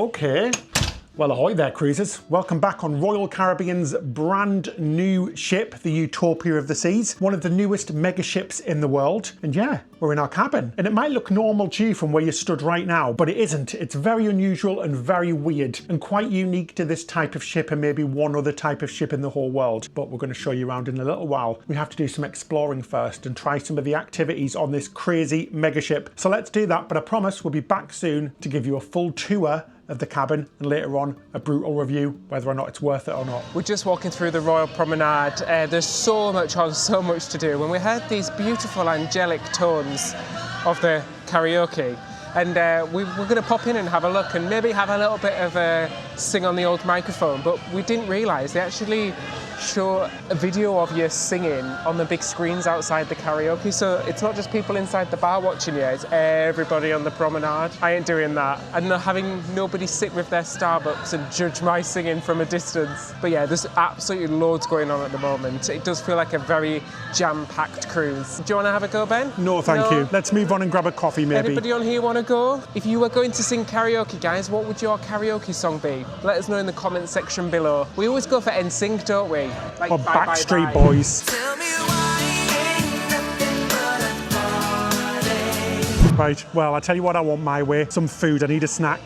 Okay. Well, ahoy there, cruisers. Welcome back on Royal Caribbean's brand new ship, the Utopia of the Seas, one of the newest mega ships in the world. And yeah, we're in our cabin. And it might look normal to you from where you're stood right now, but it isn't. It's very unusual and very weird and quite unique to this type of ship and maybe one other type of ship in the whole world. But we're going to show you around in a little while. We have to do some exploring first and try some of the activities on this crazy mega ship. So let's do that, but I promise we'll be back soon to give you a full tour of the cabin and later on a brutal review whether or not it's worth it or not. We're just walking through the Royal Promenade. There's so much on, so much to do. When we heard these beautiful angelic tones of the karaoke, and we're going to pop in and have a look and maybe have a little bit of a sing on the old microphone, but we didn't realise they actually show a video of you singing on the big screens outside the karaoke, so it's not just people inside the bar watching you, it's everybody on the promenade. I ain't doing that. And having nobody sit with their Starbucks and judge my singing from a distance. But yeah, there's absolutely loads going on at the moment. It does feel like a very jam-packed cruise. Do you want to have a go, Ben? No, thank you. Let's move on and grab a coffee, maybe. Anybody on here want to go? If you were going to sing karaoke, guys, what would your karaoke song be? Let us know in the comment section below. We always go for NSYNC, don't we? Like or Backstreet Boys. Right, well, I tell you what I want my way. Some food, I need a snack.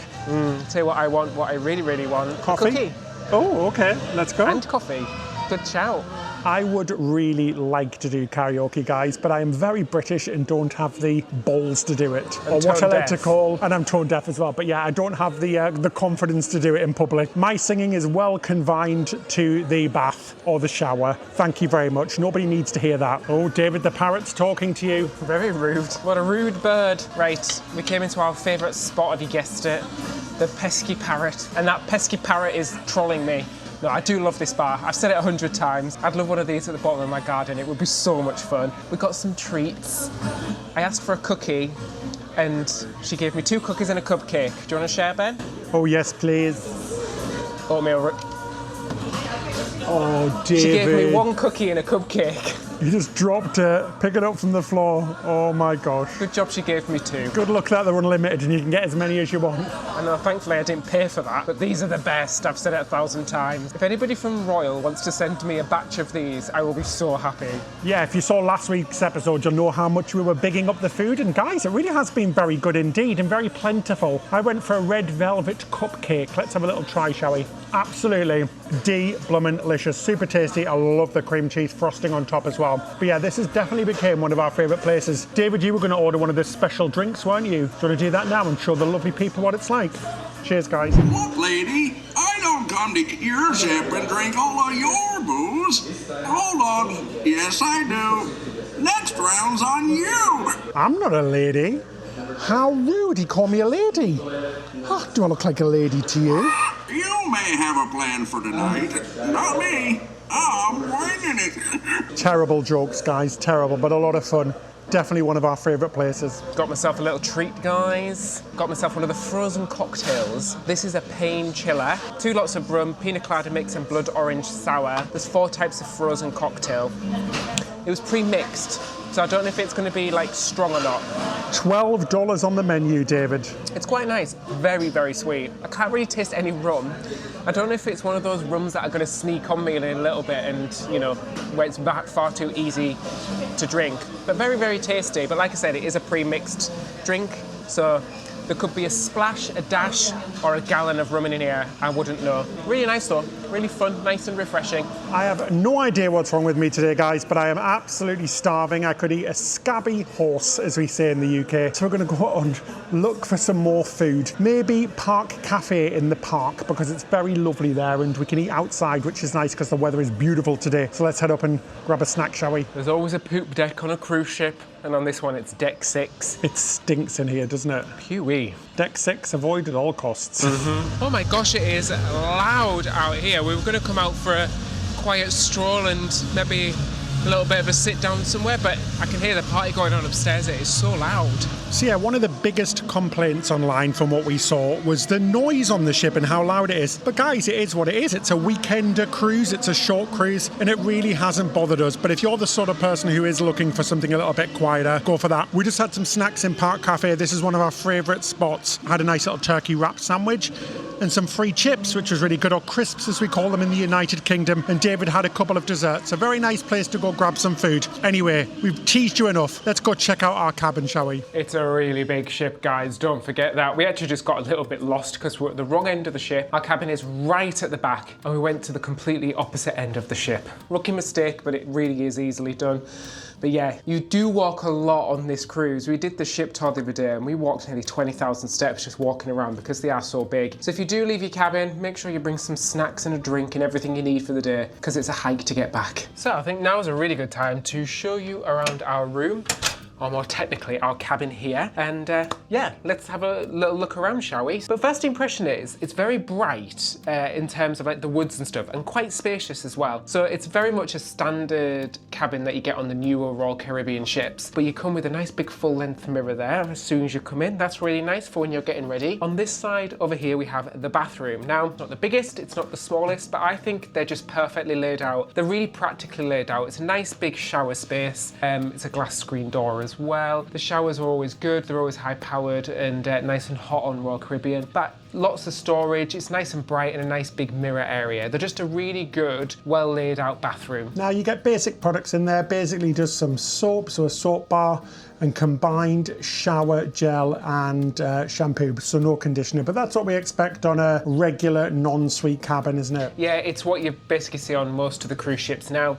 Tell you what I want, what I really, really want. Coffee? A cookie. Oh, okay, let's go. And coffee. Good shout. I would really like to do karaoke, guys, but I am very British and don't have the balls to do it. And or what I like deaf. to call, and I'm tone deaf as well, but yeah, I don't have the confidence to do it in public. My singing is well confined to the bath or the shower. Thank you very much. Nobody needs to hear that. Oh, David the parrot's talking to you. Very rude. What a rude bird. Right, we came into our favourite spot, have you guessed it? The pesky parrot. And that pesky parrot is trolling me. No, I do love this bar. I've said it 100 times. I'd love one of these at the bottom of my garden. It would be so much fun. We got some treats. I asked for a cookie and she gave me 2 cookies and a cupcake. Do you want to share, Ben? Oh, yes, please. Oatmeal. Oh, David. She gave me 1 cookie and a cupcake. You just dropped it, pick it up from the floor. Oh my gosh. Good job she gave me 2. Good luck that they're unlimited and you can get as many as you want. I know, thankfully I didn't pay for that, but these are the best. I've said it 1,000 times. If anybody from Royal wants to send me a batch of these, I will be so happy. Yeah, if you saw last week's episode, you'll know how much we were bigging up the food. And guys, it really has been very good indeed and very plentiful. I went for a red velvet cupcake. Let's have a little try, shall we? Absolutely de-bloomin' super tasty. I love the cream cheese frosting on top as well. But yeah, this has definitely became one of our favourite places. David, you were going to order one of the special drinks, weren't you? Do you want to do that now and show the lovely people what it's like? Cheers, guys. Look, lady, I don't come to your ship and drink all of your booze. Hold on. Yes, I do. Next round's on you. I'm not a lady. How rude, he called me a lady. Oh, do I look like a lady to you? You may have a plan for tonight. Not me. I'm winging it. Terrible jokes, guys, terrible, but a lot of fun. Definitely one of our favourite places. Got myself a little treat, guys. Got myself one of the frozen cocktails. This is a pain chiller. 2 lots of rum, pina colada mix and blood orange sour. There's 4 types of frozen cocktail. It was pre-mixed, so I don't know if it's going to be like strong or not. $12 on the menu, David. It's quite nice, very, very sweet. I can't really taste any rum. I don't know if it's one of those rums that are going to sneak on me in a little bit and, you know, where it's far too easy to drink. But very, very tasty. But like I said, it is a pre-mixed drink, so there could be a splash, a dash, or a gallon of rum in here. I wouldn't know. Really nice though, really fun, nice and refreshing. I have no idea what's wrong with me today, guys, but I am absolutely starving. I could eat a scabby horse, as we say in the UK. So we're going to go out and look for some more food. Maybe Park Cafe in the park, because it's very lovely there and we can eat outside, which is nice because the weather is beautiful today. So let's head up and grab a snack, shall we? There's always a poop deck on a cruise ship, and on this one it's deck 6. It stinks in here, doesn't it? Pewee. Deck 6, avoid at all costs. Oh my gosh, it is loud out here. We were going to come out for a quiet stroll and maybe a little bit of a sit down somewhere, but I can hear the party going on upstairs. It is so loud. So yeah, one of the biggest complaints online from what we saw was the noise on the ship and how loud it is. But guys, it is what it is. It's a weekender cruise, it's a short cruise, and it really hasn't bothered us. But if you're the sort of person who is looking for something a little bit quieter, go for that. We just had some snacks in Park Cafe. This is one of our favourite spots. I had a nice little turkey wrap sandwich and some free chips, which was really good, or crisps as we call them in the United Kingdom. And David had a couple of desserts. A very nice place to go grab some food. Anyway, we've teased you enough. Let's go check out our cabin, shall we? It's a really big ship, guys. Don't forget that. We actually just got a little bit lost because we're at the wrong end of the ship. Our cabin is right at the back, and we went to the completely opposite end of the ship. Rookie mistake, but it really is easily done. But yeah, you do walk a lot on this cruise. We did the ship tour the other day and we walked nearly 20,000 steps just walking around because they are so big. So if you do leave your cabin, make sure you bring some snacks and a drink and everything you need for the day because it's a hike to get back. So I think now is a really good time to show you around our room. Or more technically, our cabin here. And yeah, let's have a little look around, shall we? But first impression is, it's very bright in terms of like the woods and stuff, and quite spacious as well. So it's very much a standard cabin that you get on the newer Royal Caribbean ships. But you come with a nice big full length mirror there as soon as you come in. That's really nice for when you're getting ready. On this side over here, we have the bathroom. Now, not the biggest, it's not the smallest, but I think they're just perfectly laid out. They're really practically laid out. It's a nice big shower space. It's a glass screen door as well. The showers are always good, they're always high powered and nice and hot on Royal Caribbean. But lots of storage, it's nice and bright and a nice big mirror area. They're just a really good, well laid out bathroom. Now you get basic products in there, basically just some soap, so a soap bar and combined shower gel and shampoo, so no conditioner. But that's what we expect on a regular non-suite cabin, isn't it? Yeah, it's what you basically see on most of the cruise ships now.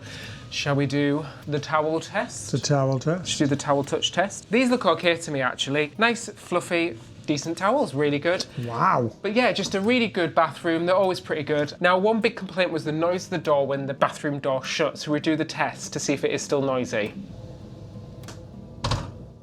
Shall we do the towel test? The towel test. Let's do the towel touch test. These look okay to me actually. Nice, fluffy, decent towels, really good. Wow. But yeah, just a really good bathroom. They're always pretty good. Now, one big complaint was the noise of the door when the bathroom door shut. So we do the test to see if it is still noisy.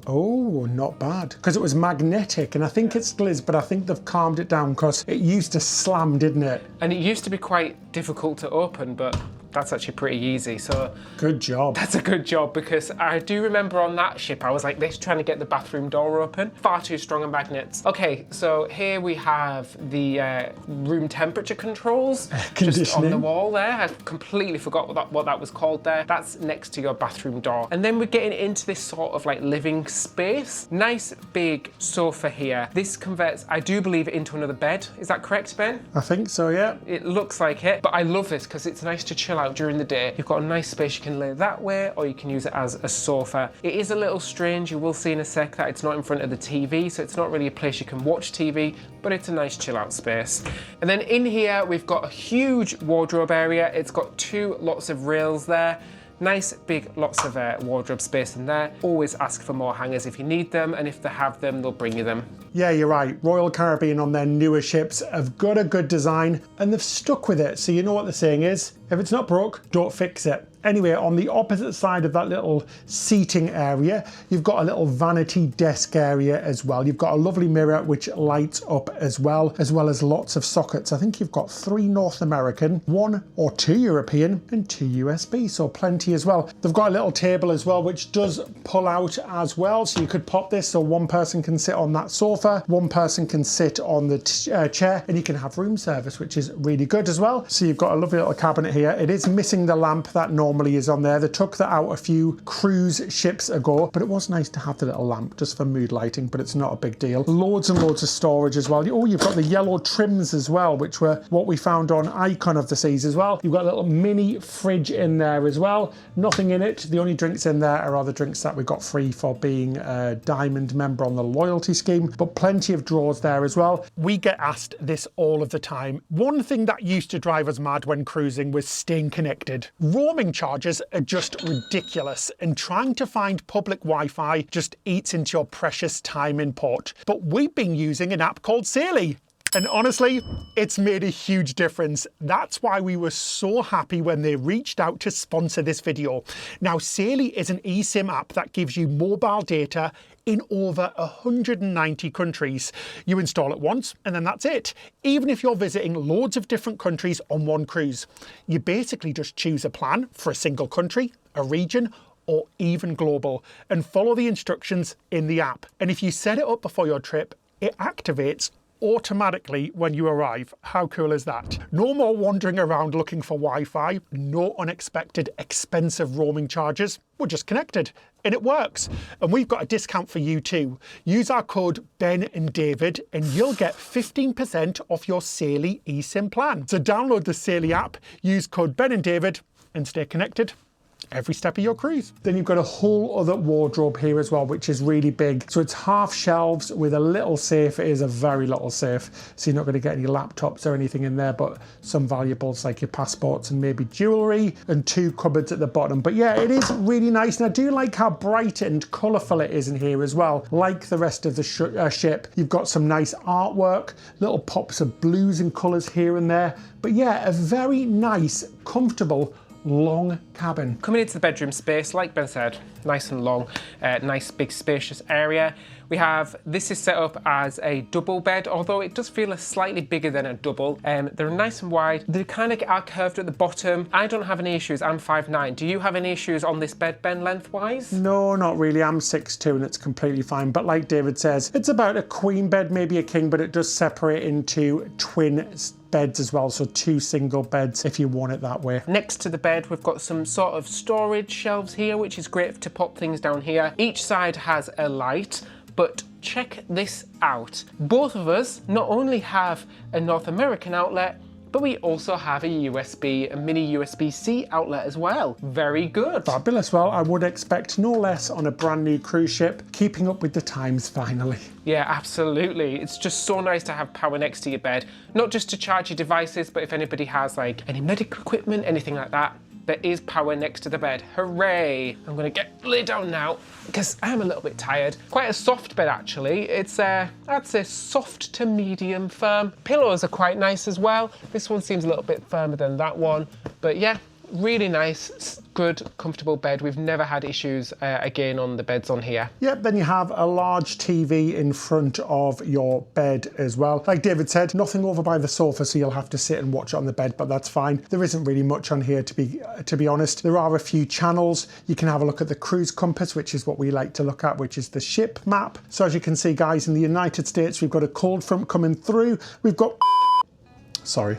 Oh, not bad. Because it was magnetic, and I think it still is, but I think they've calmed it down because it used to slam, didn't it? And it used to be quite difficult to open, but that's actually pretty easy, so good job. That's a good job, because I do remember on that ship I was like this trying to get the bathroom door open. Far too strong on magnets. Okay, so here we have the room temperature controls just on the wall there. I completely forgot what that was called there. That's next to your bathroom door. And then we're getting into this sort of like living space. Nice big sofa here. This converts, I do believe, it into another bed. Is that correct, Ben? I think so, yeah. It looks like it, but I love this because it's nice to chill out during the day. You've got a nice space you can lay that way, or you can use it as a sofa. It is a little strange, you will see in a sec that it's not in front of the TV, so it's not really a place you can watch TV, but it's a nice chill out space. And then in here, we've got a huge wardrobe area. It's got lots of rails there. Nice big lots of wardrobe space in there. Always ask for more hangers if you need them, and if they have them, they'll bring you them. Yeah, you're right. Royal Caribbean on their newer ships have got a good design and they've stuck with it. So you know what the saying is, if it's not broke, don't fix it. Anyway, on the opposite side of that little seating area, you've got a little vanity desk area as well. You've got a lovely mirror which lights up as well as lots of sockets. I think you've got 3 North American, 1 or 2 European, and 2 USB, so plenty as well. They've got a little table as well which does pull out as well, so you could pop this so one person can sit on that sofa, one person can sit on the chair, and you can have room service, which is really good as well. So you've got a lovely little cabinet here. It is missing the lamp that normally is on there. They took that out a few cruise ships ago, but it was nice to have the little lamp just for mood lighting, but it's not a big deal. Loads and loads of storage as well. Oh, you've got the yellow trims as well, which were what we found on Icon of the Seas as well. You've got a little mini fridge in there as well. Nothing in it. The only drinks in there are other drinks that we got free for being a Diamond member on the loyalty scheme, but plenty of drawers there as well. We get asked this all of the time. One thing that used to drive us mad when cruising was staying connected. Roaming charges are just ridiculous, and trying to find public Wi-Fi just eats into your precious time in port. But we've been using an app called Saily. And honestly, it's made a huge difference. That's why we were so happy when they reached out to sponsor this video. Now, Saily is an eSIM app that gives you mobile data in over 190 countries. You install it once and then that's it. Even if you're visiting loads of different countries on one cruise. You basically just choose a plan for a single country, a region, or even global, and follow the instructions in the app. And if you set it up before your trip, it activates automatically when you arrive. How cool is that? No more wandering around looking for Wi-Fi, no unexpected expensive roaming charges. We're just connected and it works. And we've got a discount for you too. Use our code Ben and David and you'll get 15% off your Saily eSIM plan. So download the Saily app, use code Ben and David and stay connected every step of your cruise. Then you've got a whole other wardrobe here as well, which is really big. So it's half shelves with a little safe. It is a very little safe, so you're not going to get any laptops or anything in there, but some valuables like your passports and maybe jewellery, and 2 cupboards at the bottom. But yeah, it is really nice, and I do like how bright and colourful it is in here as well. Like the rest of the ship, you've got some nice artwork, little pops of blues and colours here and there. But yeah, a very nice, comfortable, long cabin. Coming into the bedroom space, like Ben said, nice and long, nice big spacious area. This is set up as a double bed, although it does feel slightly bigger than a double. They're nice and wide. They kind of are curved at the bottom. I don't have any issues. I'm 5'9". Do you have any issues on this bed, Ben, lengthwise? No, not really. I'm 6'2" and it's completely fine. But like David says, it's about a queen bed, maybe a king, but it does separate into twin beds as well, so 2 single beds if you want it that way. Next to the bed, we've got some sort of storage shelves here, which is great to pop things down here. Each side has a light, but check this out. Both of us not only have a North American outlet, but we also have a mini USB-C outlet as well. Very good. Fabulous. Well, I would expect no less on a brand new cruise ship, keeping up with the times finally. Yeah, absolutely. It's just so nice to have power next to your bed, not just to charge your devices, but if anybody has like any medical equipment, anything like that, there is power next to the bed. Hooray! I'm gonna lay down now because I am a little bit tired. Quite a soft bed actually. It's I'd say soft to medium firm. Pillows are quite nice as well. This one seems a little bit firmer than that one, but yeah, really nice, good, comfortable bed. We've never had issues again on the beds on here. Yep, then you have a large TV in front of your bed as well. Like David said, nothing over by the sofa, so you'll have to sit and watch it on the bed, but that's fine. There isn't really much on here to be honest. There are a few channels. You can have a look at the cruise compass, which is what we like to look at, which is the ship map. So as you can see, guys, in the United States, we've got a cold front coming through. We've got... Sorry.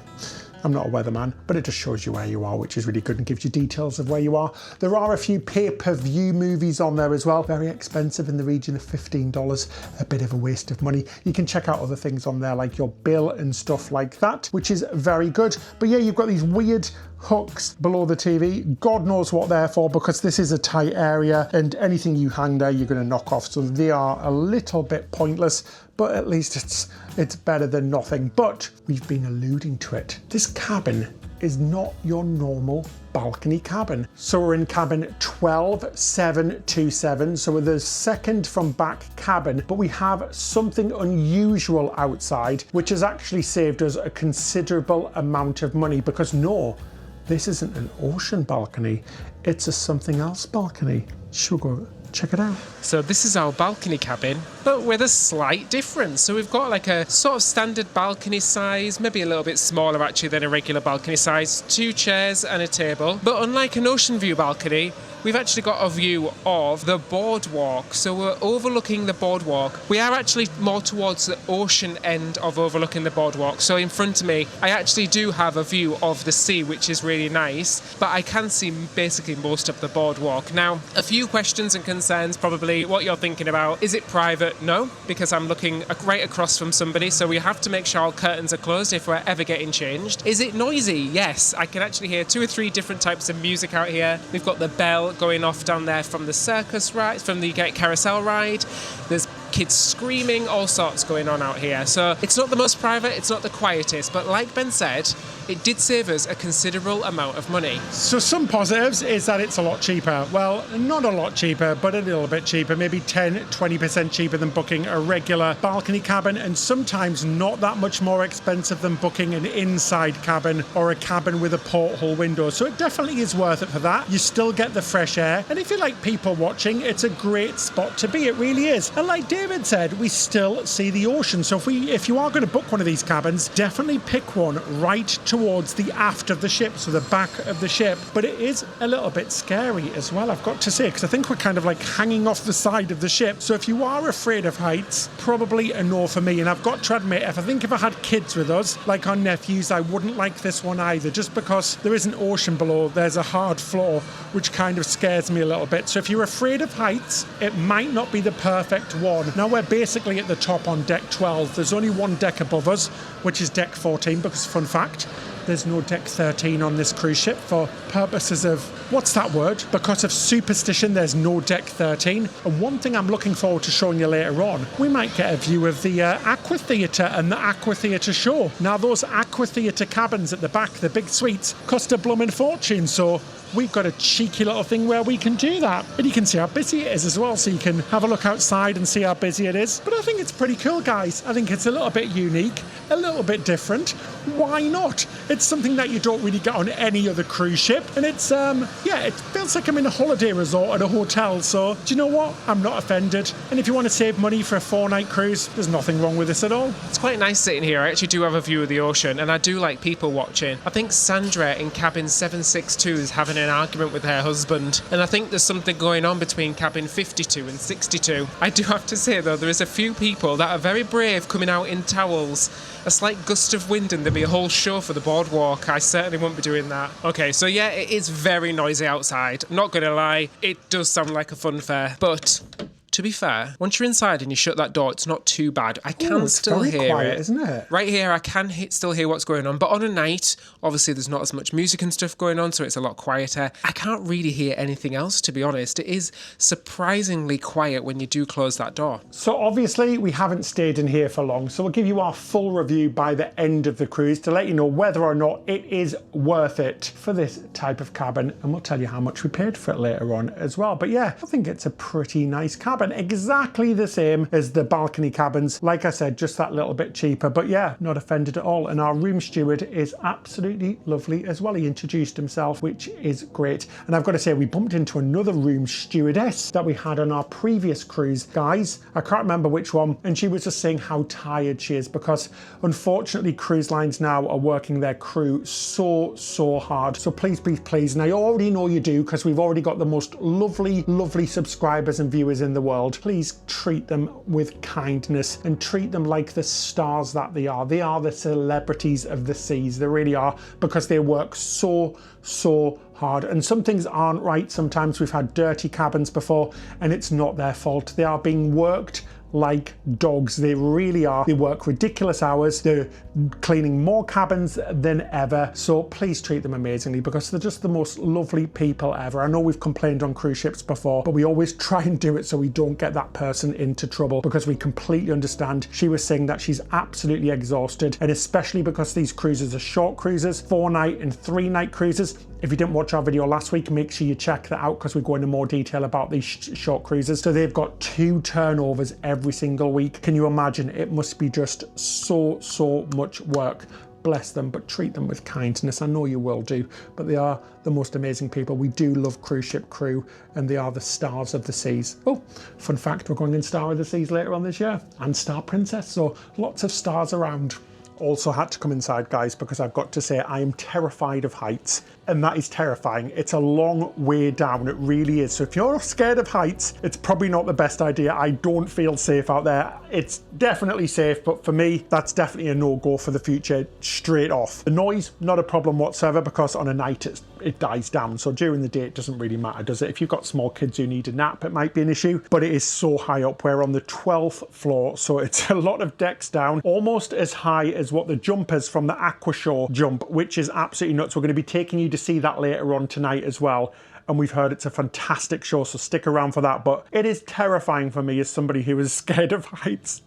I'm not a weatherman, but it just shows you where you are, which is really good and gives you details of where you are. There are a few pay-per-view movies on there as well. Very expensive, in the region of $15. A bit of a waste of money. You can check out other things on there like your bill and stuff like that, which is very good. But yeah, you've got these weird hooks below the TV. God knows what they're for, because this is a tight area and anything you hang there, you're going to knock off. So they are a little bit pointless, but at least it's better than nothing. But we've been alluding to it. This cabin is not your normal balcony cabin. So we're in cabin 12727, so we're the second from back cabin, but we have something unusual outside, which has actually saved us a considerable amount of money, because no, this isn't an ocean balcony, it's a something else balcony. Should we go check it out? So this is our balcony cabin, but with a slight difference. So we've got like a sort of standard balcony size, maybe a little bit smaller actually than a regular balcony size, 2 chairs and a table. But unlike an ocean view balcony, we've actually got a view of the boardwalk. So we're overlooking the boardwalk. We are actually more towards the ocean end of overlooking the boardwalk. So in front of me, I actually do have a view of the sea, which is really nice, but I can see basically most of the boardwalk. Now, a few questions and concerns, probably what you're thinking about. Is it private? No, because I'm looking right across from somebody, so we have to make sure our curtains are closed if we're ever getting changed. Is it noisy? Yes, I can actually hear 2 or 3 different types of music out here. We've got the bell going off down there from the circus ride, from the carousel ride. There's kids screaming, all sorts going on out here. So it's not the most private, it's not the quietest, but like Ben said, it did save us a considerable amount of money. So some positives is that it's a lot cheaper. Well, not a lot cheaper, but a little bit cheaper, maybe 10-20% cheaper than booking a regular balcony cabin, and sometimes not that much more expensive than booking an inside cabin or a cabin with a porthole window. So it definitely is worth it for that. You still get the fresh air, and if you like people watching, it's a great spot to be. It really is. And like David David said we still see the ocean. So if you are going to book one of these cabins, definitely pick one right towards the aft of the ship, so the back of the ship. But it is a little bit scary as well, I've got to say, because I think we're kind of like hanging off the side of the ship. So if you are afraid of heights, probably a no for me. And I've got to admit, if I had kids with us, like our nephews, I wouldn't like this one either, just because there is an ocean below, there's a hard floor, which kind of scares me a little bit. So if you're afraid of heights, it might not be the perfect one. Now we're basically at the top on deck 12. There's only one deck above us, which is deck 14, because fun fact, there's no deck 13 on this cruise ship for purposes of, what's that word? Because of superstition, there's no deck 13. And one thing I'm looking forward to showing you later on, we might get a view of the Aqua Theatre and the Aqua Theatre show. Now those Aqua Theatre cabins at the back, the big suites, cost a blooming fortune, so we've got a cheeky little thing where we can do that. And you can see how busy it is as well, so you can have a look outside and see how busy it is. But I think it's pretty cool, guys. I think it's a little bit unique, a little bit different. Why not? It's something that you don't really get on any other cruise ship. And it's, it feels like I'm in a holiday resort at a hotel. So, do you know what? I'm not offended. And if you want to save money for a 4-night cruise, there's nothing wrong with this at all. It's quite nice sitting here. I actually do have a view of the ocean, and I do like people watching. I think Sandra in cabin 762 is having an argument with her husband, and I think there's something going on between cabin 52 and 62. I do have to say though, there is a few people that are very brave coming out in towels. A slight gust of wind and there'll be a whole show for the boardwalk. I certainly won't be doing that. Okay, so yeah, it is very noisy outside. I'm not gonna lie, it does sound like a fun fair, but to be fair, once you're inside and you shut that door, it's not too bad. I can still hear quiet, it. Isn't it? Right here, I can still hear what's going on. But on a night, obviously there's not as much music and stuff going on, so it's a lot quieter. I can't really hear anything else, to be honest. It is surprisingly quiet when you do close that door. So obviously we haven't stayed in here for long, so we'll give you our full review by the end of the cruise to let you know whether or not it is worth it for this type of cabin, and we'll tell you how much we paid for it later on as well. But yeah, I think it's a pretty nice cabin. Exactly the same as the balcony cabins. Like I said, just that little bit cheaper, but yeah, not offended at all. And our room steward is absolutely lovely as well. He introduced himself, which is great. And I've got to say, we bumped into another room stewardess that we had on our previous cruise, guys. I can't remember which one. And she was just saying how tired she is, because unfortunately cruise lines now are working their crew so hard. So please, and I already know you do, because we've already got the most lovely subscribers and viewers in the world. Please treat them with kindness and treat them like the stars that they are. They are the celebrities of the seas. They really are, because they work so hard. And some things aren't right. Sometimes we've had dirty cabins before, and it's not their fault. They are being worked like dogs. They really are. They work ridiculous hours. They're cleaning more cabins than ever. So please treat them amazingly, because they're just the most lovely people ever. I know we've complained on cruise ships before, but we always try and do it so we don't get that person into trouble, because we completely understand. She was saying that she's absolutely exhausted, and especially because these cruises are short cruises, 4-night and 3-night cruises. If you didn't watch our video last week, make sure you check that out, because we go into more detail about these short cruises. So they've got 2 turnovers every single week. Can you imagine? It must be just so much work. Bless them, but treat them with kindness. I know you will do, but they are the most amazing people. We do love cruise ship crew, and they are the stars of the seas. Oh, fun fact, we're going in Star of the Seas later on this year, and Star Princess, so lots of stars around. Also had to come inside, guys, because I've got to say I am terrified of heights, and that is terrifying. It's a long way down, it really is. So if you're scared of heights, it's probably not the best idea. I don't feel safe out there. It's definitely safe, but for me, that's definitely a no-go for the future, straight off. The noise, not a problem whatsoever, because on a night it dies down. So during the day, it doesn't really matter, does it? If you've got small kids who need a nap, it might be an issue, but it is so high up. We're on the 12th floor, so it's a lot of decks down, almost as high as what the jumpers from the Aquashore jump, which is absolutely nuts. We're going to be taking you to see that later on tonight as well, and we've heard it's a fantastic show, so stick around for that. But it is terrifying for me as somebody who is scared of heights.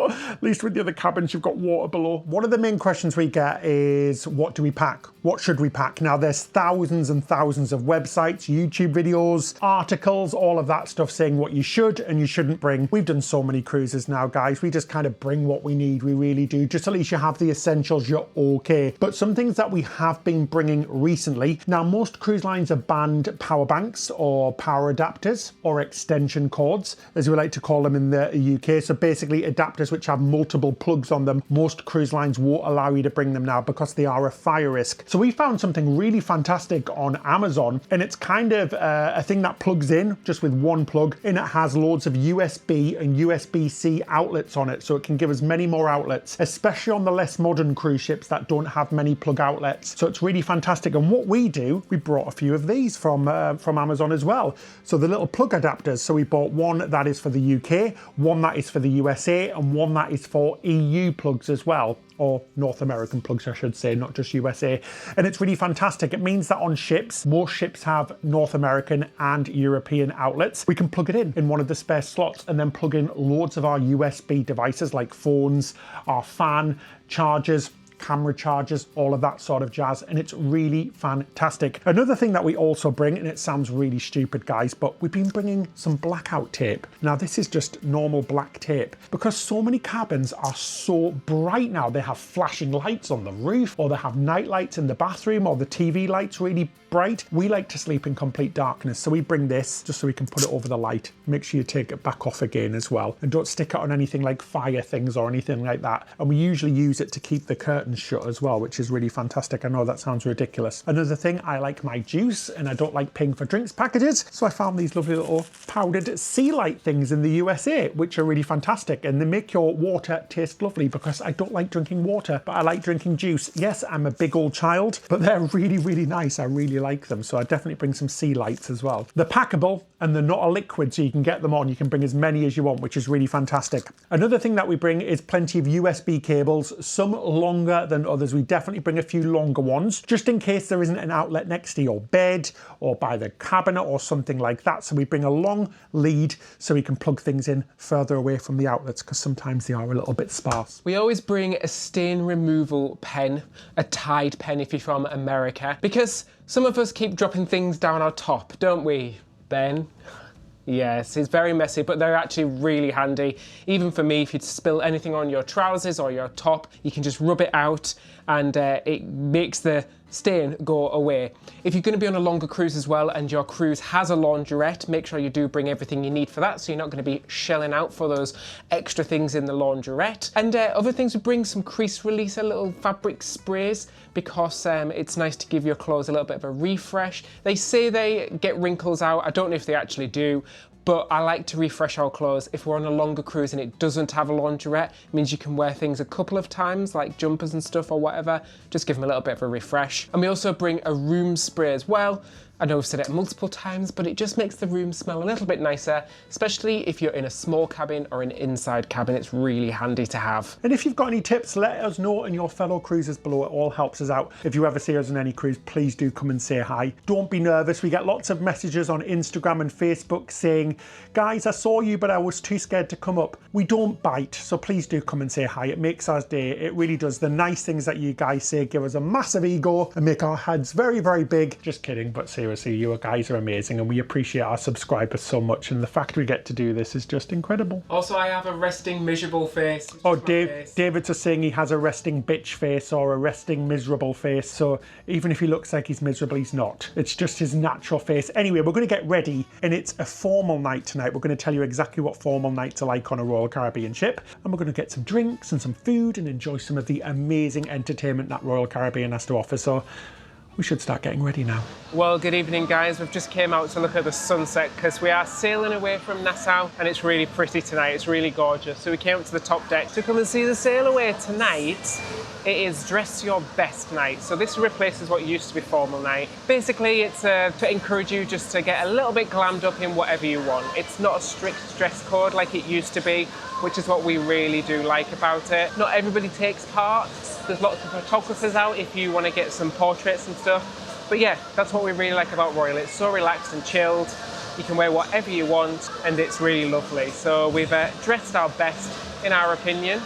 At least with the other cabins, you've got water below. One of the main questions we get is, what do we pack? what should we pack? Now there's thousands and thousands of websites, YouTube videos, articles, all of that stuff saying what you should and you shouldn't bring. We've done so many cruises now, guys. We just kind of bring what we need. We really do. Just at least you have the essentials, you're okay. But some things that we have been bringing recently. Now most cruise lines have banned power banks or power adapters or extension cords, as we like to call them in the UK. So basically adapters which have multiple plugs on them. Most cruise lines won't allow you to bring them now because they are a fire risk. So we found something really fantastic on Amazon, and it's kind of a thing that plugs in just with one plug, and it has loads of USB and USB-C outlets on it, so it can give us many more outlets, especially on the less modern cruise ships that don't have many plug outlets. So it's really fantastic. And what we do, we brought a few of these from Amazon as well. So the little plug adapters. So we bought one that is for the UK, one that is for the USA, and one that is for EU plugs as well, or North American plugs, I should say, not just USA. And it's really fantastic. It means that on ships, most ships have North American and European outlets. We can plug it in one of the spare slots and then plug in loads of our USB devices like phones, our fan, chargers, camera chargers, all of that sort of jazz, and it's really fantastic. Another thing that we also bring, and it sounds really stupid, guys, but we've been bringing some blackout tape. Now this is just normal black tape because so many cabins are so bright now. They have flashing lights on the roof, or they have night lights in the bathroom, or the TV lights really bright. We like to sleep in complete darkness, so we bring this just so we can put it over the light. Make sure you take it back off again as well, and don't stick it on anything like fire things or anything like that. And we usually use it to keep the curtains shut as well, which is really fantastic. I know that sounds ridiculous. Another thing, I like my juice and I don't like paying for drinks packages, so I found these lovely little powdered sea light things in the USA, which are really fantastic, and they make your water taste lovely because I don't like drinking water, but I like drinking juice. Yes, I'm a big old child, but they're really, really nice. I really like them, so I definitely bring some sea lights as well. They're packable and they're not a liquid, so you can get them on. You can bring as many as you want, which is really fantastic. Another thing that we bring is plenty of USB cables, some longer than others. We definitely bring a few longer ones, just in case there isn't an outlet next to your bed or by the cabinet or something like that. So we bring a long lead so we can plug things in further away from the outlets, because sometimes they are a little bit sparse. We always bring a stain removal pen, a Tide pen if you're from America, because some of us keep dropping things down our top, don't we, Ben? Yes, it's very messy, but they're actually really handy. Even for me, if you spill anything on your trousers or your top, you can just rub it out and it makes the stain go away. If you're going to be on a longer cruise as well and your cruise has a laundrette, make sure you do bring everything you need for that, so you're not going to be shelling out for those extra things in the laundrette. And other things, we bring some crease releaser, little fabric sprays, because it's nice to give your clothes a little bit of a refresh. They say they get wrinkles out. I don't know if they actually do, but I like to refresh our clothes. If we're on a longer cruise and it doesn't have a laundrette, it means you can wear things a couple of times, like jumpers and stuff or whatever. Just give them a little bit of a refresh. And we also bring a room spray as well. I know I've said it multiple times, but it just makes the room smell a little bit nicer, especially if you're in a small cabin or an inside cabin. It's really handy to have. And if you've got any tips, let us know, and your fellow cruisers below. It all helps us out. If you ever see us on any cruise, please do come and say hi. Don't be nervous. We get lots of messages on Instagram and Facebook saying, guys, I saw you, but I was too scared to come up. We don't bite, so please do come and say hi. It makes our day. It really does. The nice things that you guys say give us a massive ego and make our heads very, very big. Just kidding, but seriously, you guys are amazing, and we appreciate our subscribers so much, and the fact we get to do this is just incredible. Also, I have a resting miserable face. Oh, David's just saying he has a resting bitch face or a resting miserable face, so even if he looks like he's miserable, he's not. It's just his natural face. Anyway, we're going to get ready, and it's a formal night tonight. We're going to tell you exactly what formal nights are like on a Royal Caribbean ship, and we're going to get some drinks and some food and enjoy some of the amazing entertainment that Royal Caribbean has to offer. So we should start getting ready now. Well, good evening, guys. We've just came out to look at the sunset because we are sailing away from Nassau, and it's really pretty tonight. It's really gorgeous. So we came up to the top deck to come and see the sail away tonight. It is dress your best night. So this replaces what used to be formal night. Basically, it's to encourage you just to get a little bit glammed up in whatever you want. It's not a strict dress code like it used to be, which is what we really do like about it. Not everybody takes part. There's lots of photographers out if you want to get some portraits and stuff. But yeah, that's what we really like about Royal. It's so relaxed and chilled. You can wear whatever you want, and it's really lovely. So we've dressed our best, in our opinion.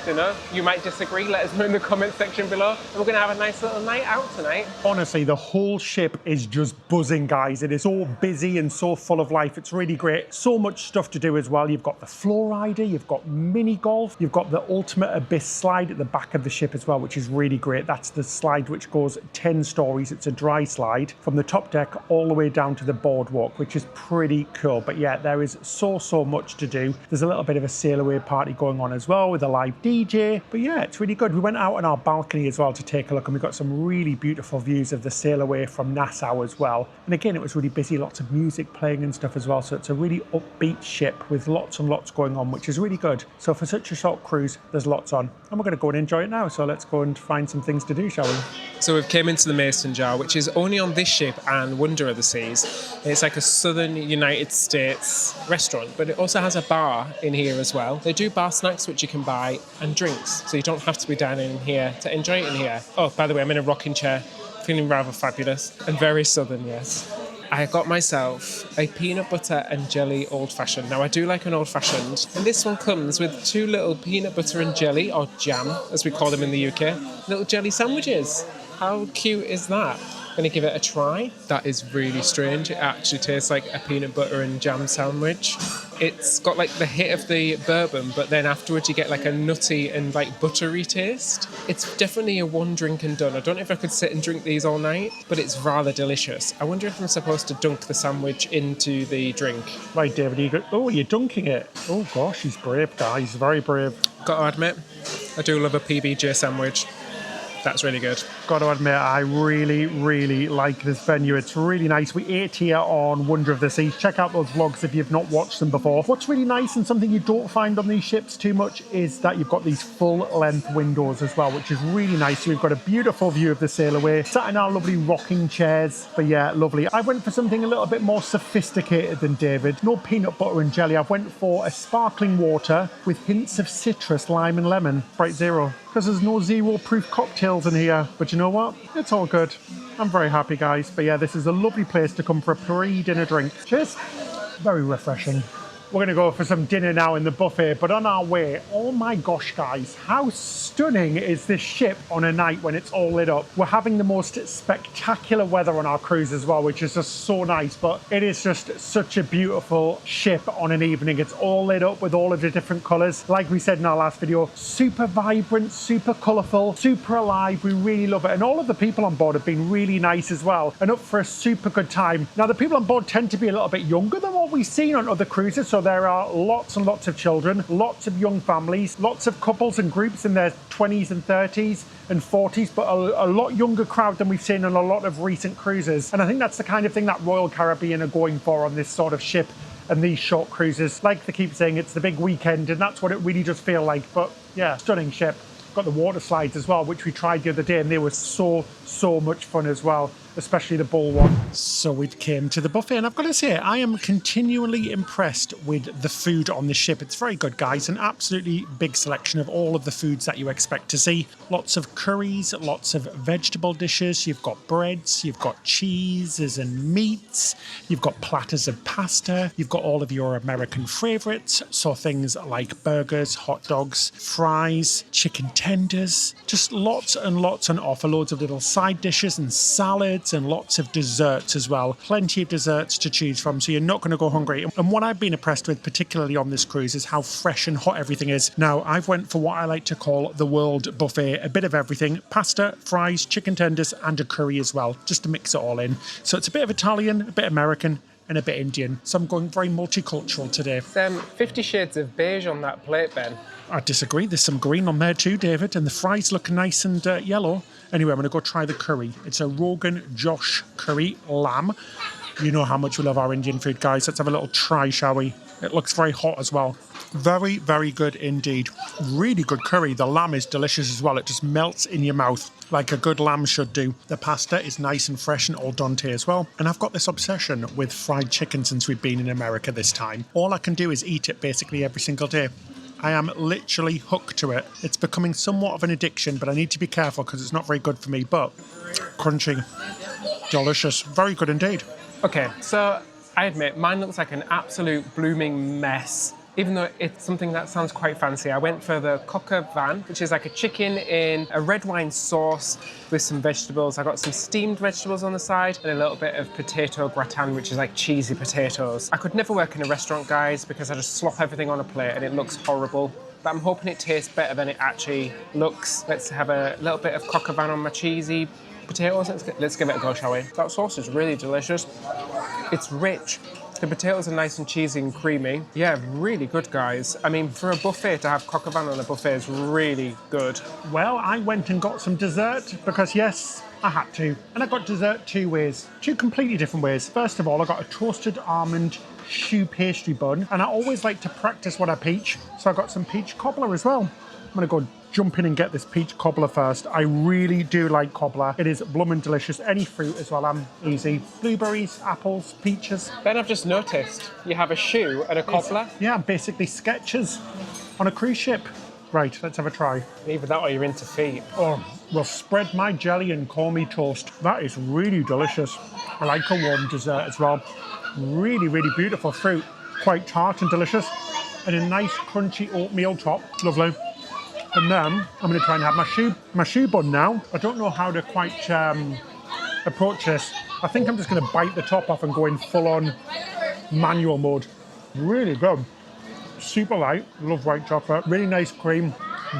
You know, you might disagree. Let us know in the comment section below. And we're going to have a nice little night out tonight. Honestly, the whole ship is just buzzing, guys. It is so busy and so full of life. It's really great. So much stuff to do as well. You've got the floor rider, you've got mini golf, you've got the ultimate abyss slide at the back of the ship as well, which is really great. That's the slide which goes 10 stories. It's a dry slide from the top deck all the way down to the boardwalk, which is pretty cool. But yeah, there is so much to do. There's a little bit of a sail away party going on as well with a live DJ. But yeah, it's really good. We went out on our balcony as well to take a look, and we got some really beautiful views of the sail away from Nassau as well. And again, it was really busy, lots of music playing and stuff as well. So it's a really upbeat ship with lots and lots going on, which is really good. So for such a short cruise, there's lots on. And we're going to go and enjoy it now. So let's go and find some things to do, shall we? So we've came into the Mason Jar, which is only on this ship and Wonder of the Seas. It's like a southern United States restaurant, but it also has a bar in here as well. They do bar snacks, which you can buy, and drinks. So you don't have to be dining in here to enjoy it in here. Oh, by the way, I'm in a rocking chair, feeling rather fabulous and very southern, yes. I got myself a peanut butter and jelly old-fashioned. Now, I do like an old-fashioned, and this one comes with 2 little peanut butter and jelly, or jam, as we call them in the UK, little jelly sandwiches. How cute is that? I'm going to give it a try. That is really strange. It actually tastes like a peanut butter and jam sandwich. It's got like the hit of the bourbon, but then afterwards you get like a nutty and like buttery taste. It's definitely a one drink and done. I don't know if I could sit and drink these all night, but it's rather delicious. I wonder if I'm supposed to dunk the sandwich into the drink. Right, David, you're dunking it. Oh gosh, he's brave, guys, very brave. Got to admit, I do love a PBJ sandwich. That's really good. Got to admit, I really like this venue. It's really nice. We ate here on Wonder of the Seas. Check out those vlogs if you've not watched them before. What's really nice and something you don't find on these ships too much is that you've got these full-length windows as well, which is really nice. So we've got a beautiful view of the sail away. Sat in our lovely rocking chairs. But yeah, lovely. I went for something a little bit more sophisticated than David. No peanut butter and jelly. I went for a sparkling water with hints of citrus, lime and lemon. Bright Zero. Because there's no zero-proof cocktails in here. But you know what? It's all good. I'm very happy, guys. But yeah, this is a lovely place to come for a pre-dinner drink. Cheers. Very refreshing. We're going to go for some dinner now in the buffet, but on our way, oh my gosh, guys, how stunning is this ship on a night when it's all lit up? We're having the most spectacular weather on our cruise as well, which is just so nice, but it is just such a beautiful ship on an evening. It's all lit up with all of the different colours. Like we said in our last video, super vibrant, super colourful, super alive. We really love it. And all of the people on board have been really nice as well and up for a super good time. Now, the people on board tend to be a little bit younger than what we've seen on other cruises, so there are lots and lots of children, lots of young families, lots of couples and groups in their 20s and 30s and 40s, but a lot younger crowd than we've seen on a lot of recent cruises. And I think that's the kind of thing that Royal Caribbean are going for on this sort of ship and these short cruises. Like they keep saying, it's the big weekend, and that's what it really does feel like. But yeah, stunning ship. Got the water slides as well, which we tried the other day, and they were so much fun as well, especially the bull one. So we came to the buffet, and I've got to say, I am continually impressed with the food on the ship. It's very good, guys. An absolutely big selection of all of the foods that you expect to see. Lots of curries, lots of vegetable dishes. You've got breads, you've got cheeses and meats. You've got platters of pasta. You've got all of your American favorites. So things like burgers, hot dogs, fries, chicken tenders, just lots and lots on offer. Loads of little side dishes and salads and lots of desserts as well. Plenty of desserts to choose from, so you're not going to go hungry. And what I've been impressed with, particularly on this cruise, is how fresh and hot everything is. Now, I've went for what I like to call the world buffet, a bit of everything: pasta, fries, chicken tenders, and a curry as well, just to mix it all in. So it's a bit of Italian, a bit American, and a bit Indian. So I'm going very multicultural today. 50 shades of beige on that plate, Ben. I disagree. There's some green on there too, David, and the fries look nice and yellow. Anyway, I'm going to go try the curry. It's a Rogan Josh curry lamb. You know how much we love our Indian food, guys. Let's have a little try, shall we? It looks very hot as well. Very, very good indeed. Really good curry. The lamb is delicious as well. It just melts in your mouth like a good lamb should do. The pasta is nice and fresh and al dente as well. And I've got this obsession with fried chicken since we've been in America this time. All I can do is eat it basically every single day. I am literally hooked to it. It's becoming somewhat of an addiction, but I need to be careful because it's not very good for me. But crunchy, delicious, very good indeed. Okay, so I admit mine looks like an absolute blooming mess even though it's something that sounds quite fancy. I went for the coq au vin, which is like a chicken in a red wine sauce with some vegetables. I got some steamed vegetables on the side and a little bit of potato gratin, which is like cheesy potatoes. I could never work in a restaurant, guys, because I just slop everything on a plate and it looks horrible. But I'm hoping it tastes better than it actually looks. Let's have a little bit of coq au vin on my cheesy potatoes. Let's give it a go, shall we? That sauce is really delicious. It's rich. The potatoes are nice and cheesy and creamy. Yeah, really good, guys. I mean, for a buffet, to have coq au vin on a buffet is really good. Well, I went and got some dessert because, yes, I had to. And I got dessert two ways, two completely different ways. First of all, I got a toasted almond choux pastry bun, and I always like to practice what I peach, so I got some peach cobbler as well. I'm gonna go jump in and get this peach cobbler first. I really do like cobbler. It is bloomin' delicious. Any fruit as well, I'm easy. Blueberries, apples, peaches. Ben, I've just noticed you have a choux and a cobbler. Yeah, basically sketches on a cruise ship. Right, let's have a try. Either that or you're into feet. Oh, well, spread my jelly and call me toast. That is really delicious. I like a warm dessert as well. Really, really beautiful fruit. Quite tart and delicious. And a nice crunchy oatmeal top. Lovely. And then I'm going to try and have my choux bun now. I don't know how to quite approach this. I think I'm just going to bite the top off and go in full-on manual mode. Really good. Super light. Love white chocolate. Really nice cream.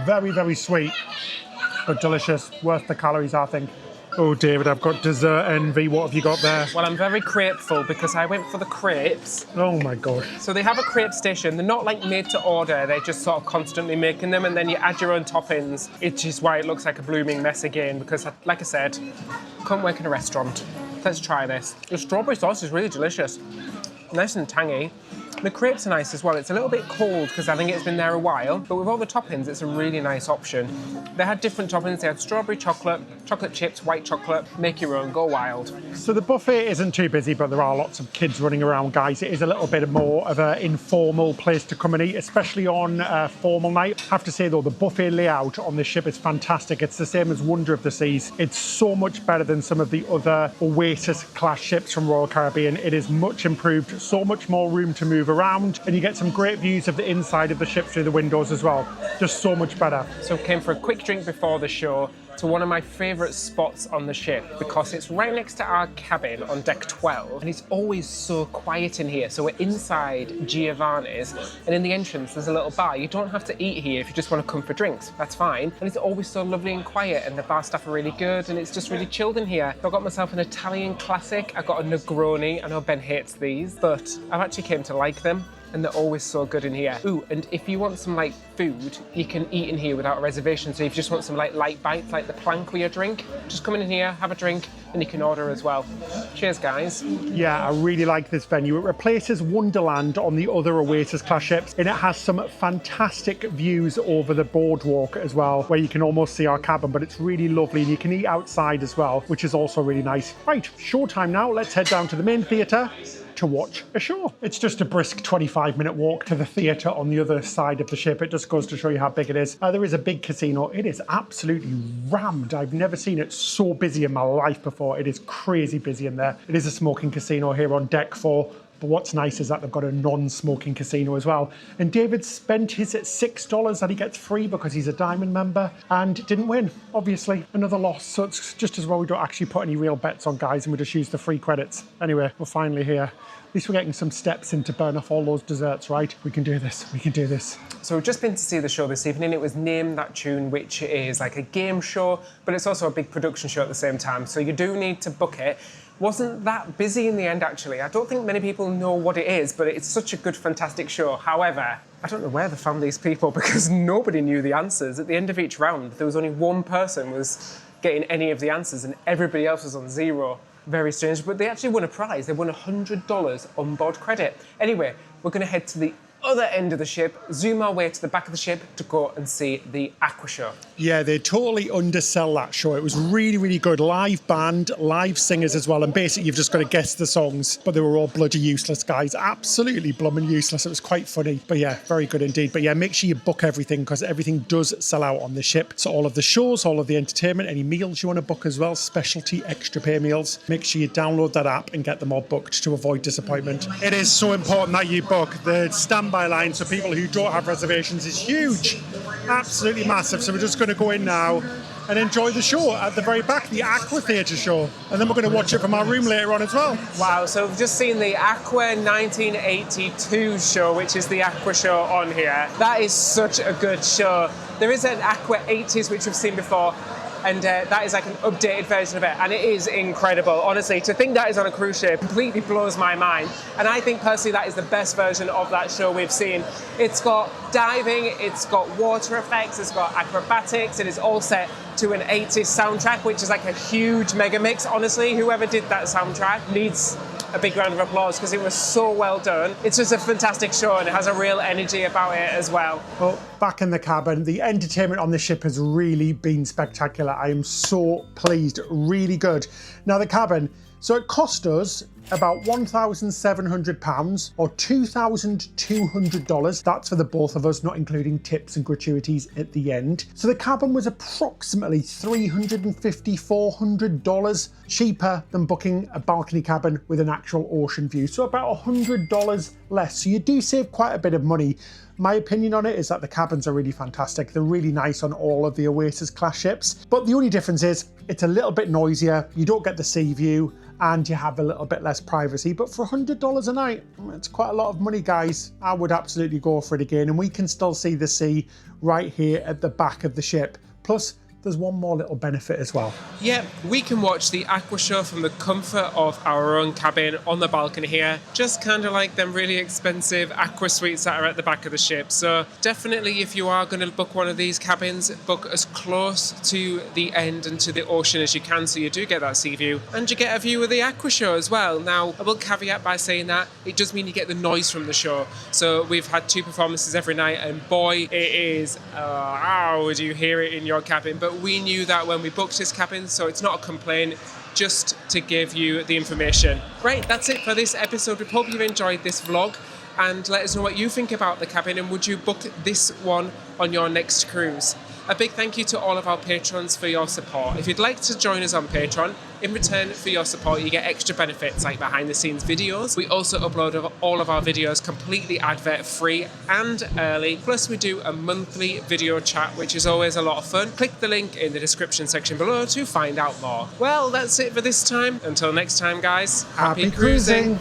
Very, very sweet, but delicious. Worth the calories, I think. Oh, David, I've got dessert envy. What have you got there? Well, I'm very crepeful because I went for the crepes. Oh my God. So they have a crepe station. They're not like made to order. They're just sort of constantly making them, and then you add your own toppings. It's just why it looks like a blooming mess again, because like I said, couldn't work in a restaurant. Let's try this. The strawberry sauce is really delicious. Nice and tangy. The crepes are nice as well. It's a little bit cold because I think it's been there a while, but with all the toppings, it's a really nice option. They had different toppings. They had strawberry chocolate, chocolate chips, white chocolate. Make your own, go wild. So the buffet isn't too busy, but there are lots of kids running around, guys. It is a little bit more of an informal place to come and eat, especially on a formal night. I have to say though, the buffet layout on this ship is fantastic. It's the same as Wonder of the Seas. It's so much better than some of the other Oasis class ships from Royal Caribbean. It is much improved, so much more room to move around, and you get some great views of the inside of the ship through the windows as well. Just so much better. So came for a quick drink before the show to one of my favourite spots on the ship because it's right next to our cabin on deck 12, and it's always so quiet in here. So we're inside Giovanni's, and in the entrance there's a little bar. You don't have to eat here if you just want to come for drinks, that's fine. And it's always so lovely and quiet, and the bar staff are really good, and it's just really chilled in here. I got myself an Italian classic. I got a Negroni. I know Ben hates these, but I've actually came to like them, and they're always so good in here. Ooh, and if you want some like food, you can eat in here without a reservation. So if you just want some like light bites, like the plank with your drink, just come in here, have a drink, and you can order as well. Cheers, guys. Yeah, I really like this venue. It replaces Wonderland on the other Oasis class ships, and it has some fantastic views over the boardwalk as well, where you can almost see our cabin, but it's really lovely, and you can eat outside as well, which is also really nice. Right, showtime now. Let's head down to the main theatre to watch a show. It's just a brisk 25-minute walk to the theatre on the other side of the ship. It just goes to show you how big it is. There is a big casino. It is absolutely rammed. I've never seen it so busy in my life before. It is crazy busy in there. It is a smoking casino here on deck 4. But what's nice is that they've got a non-smoking casino as well. And David spent his $6 that he gets free because he's a Diamond member and didn't win, obviously. Another loss. So it's just as well we don't actually put any real bets on, guys, and we just use the free credits. Anyway, we're finally here. At least we're getting some steps in to burn off all those desserts, right? We can do this. We can do this. So we've just been to see the show this evening. It was Name That Tune, which is like a game show, but it's also a big production show at the same time. So you do need to book it. Wasn't that busy in the end, actually. I don't think many people know what it is, but it's such a good, fantastic show. However, I don't know where they found these people because nobody knew the answers. At the end of each round, there was only one person was getting any of the answers and everybody else was on zero. Very strange, but they actually won a prize. They won $100 onboard credit. Anyway, we're going to head to the other end of the ship, zoom our way to the back of the ship to go and see the Aqua Show. Yeah, they totally undersell that show. It was really, really good. Live band, live singers as well, and basically you've just got to guess the songs, but they were all bloody useless, guys. Absolutely blooming useless. It was quite funny, but yeah, very good indeed. But yeah, make sure you book everything because everything does sell out on the ship. So all of the shows, all of the entertainment, any meals you want to book as well, specialty extra pay meals, make sure you download that app and get them all booked to avoid disappointment. It is so important that you book. The stamp standby line, so people who don't have reservations, is huge. Absolutely massive. So we're just going to go in now and enjoy the show at the very back, the Aqua Theatre show. And then we're going to watch it from our room later on as well. Wow, so we've just seen the Aqua 1982 show, which is the Aqua show on here. That is such a good show. There is an Aqua 80s, which we've seen before, and that is like an updated version of it, and it is incredible. Honestly, to think that is on a cruise ship completely blows my mind, and I think personally that is the best version of that show we've seen. It's got diving, it's got water effects, it's got acrobatics, and it's all set to an 80s soundtrack, which is like a huge mega mix. Honestly, whoever did that soundtrack needs a big round of applause because it was so well done. It's just a fantastic show and it has a real energy about it as well. Well, back in the cabin, the entertainment on the ship has really been spectacular. I am so pleased, really good. Now the cabin, so it cost us about £1,700 or $2,200. That's for the both of us, not including tips and gratuities at the end. So the cabin was approximately $350, $400 cheaper than booking a balcony cabin with an actual ocean view. So about $100 less. So you do save quite a bit of money. My opinion on it is that the cabins are really fantastic. They're really nice on all of the Oasis class ships. But the only difference is it's a little bit noisier. You don't get the sea view and you have a little bit less privacy. But for $100 a night, it's quite a lot of money, guys. I would absolutely go for it again. And we can still see the sea right here at the back of the ship. Plus, there's one more little benefit as well. Yeah, we can watch the Aqua show from the comfort of our own cabin on the balcony here, just kind of like them really expensive Aqua suites that are at the back of the ship. So definitely if you are going to book one of these cabins, book as close to the end and to the ocean as you can so you do get that sea view and you get a view of the Aqua show as well. Now, I will caveat by saying that it does mean you get the noise from the show. So we've had 2 performances every night and boy, it is, how do you hear it in your cabin? But we knew that when we booked this cabin, so it's not a complaint, just to give you the information. Right, that's it for this episode. We hope you've enjoyed this vlog and let us know what you think about the cabin and would you book this one on your next cruise. A big thank you to all of our patrons for your support. If you'd like to join us on Patreon, in return for your support, you get extra benefits like behind the scenes videos. We also upload all of our videos completely advert free and early. Plus we do a monthly video chat, which is always a lot of fun. Click the link in the description section below to find out more. Well, that's it for this time. Until next time, guys. Happy cruising.